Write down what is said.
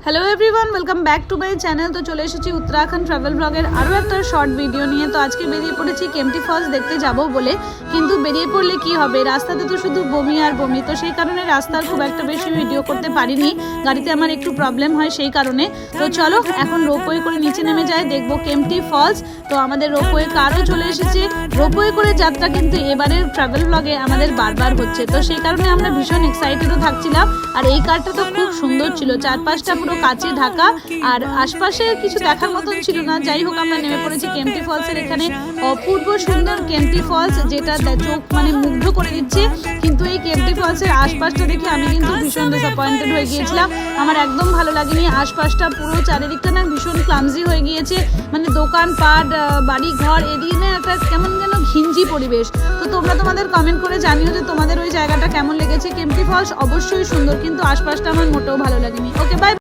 Hello everyone, welcome back to my channel. তো চলে এসেছি উত্তরাখণ্ড ট্রাভেল ব্লগের আরও একটা শর্ট ভিডিও নিয়ে। তো আজকে বেরিয়ে পড়েছি কেম্পটি ফলস দেখতে যাব বলে, কিন্তু বেরিয়ে পড়লে কি হবে, রাস্তাতে তো শুধু বমি আর বমি। তো সেই কারণে রাস্তার খুব একটা বেশি ভিডিও করতে পারিনি, গাড়িতে আমার একটু প্রবলেম হয় সেই কারণে। তো চলো এখন রোপওয়ে করে নিচে নেমে যাই, দেখবো কেম্পটি ফলস। তো আমাদের রোপওয়ে কারও চলে এসেছে। রোপওয়ে করে যাত্রা কিন্তু এবারের ট্রাভেল ব্লগে আমাদের বারবার হচ্ছে, তো সেই কারণে আমরা ভীষণ এক্সাইটেডও থাকছিলাম। আর এই কারটা তো খুব সুন্দর ছিল, চারপাশটা পুরো কাঁচে ঢাকা আর আশপাশে কিছু দেখার মতন ছিল না। যাই হোক, আমরা নেমে পড়েছি কেম্পটি ফলসের এখানে। অপূর্ব সুন্দর কেম্পটি ফলস, যেটা চোখ মানে মুগ্ধ করে দিচ্ছে। কিন্তু এই কেম্পটি ফলসের আশপাশটা দেখে আমি কিন্তু ভীষণ ডিসঅ্যাপয়েন্টেড হয়ে গিয়েছিলাম। আমার একদম ভালো লাগেনি আশপাশটা, পুরো চারিদিকটা না ভীষণ ক্লামজি হয়ে গিয়েছে। মানে দোকানপাট, বাড়ি ঘর, এদিকে না একটা কেমন যেন ঘিঞ্জি পরিবেশ। তো তোমরা তোমাদের কমেন্ট করে জানিও যে তোমাদের ওই জায়গাটা কেমন লেগেছে। কেম্পটি ফলস অবশ্যই সুন্দর, কিন্তু আশপাশটা আমার মোটেও ভালো লাগেনি। ওকে, বাই।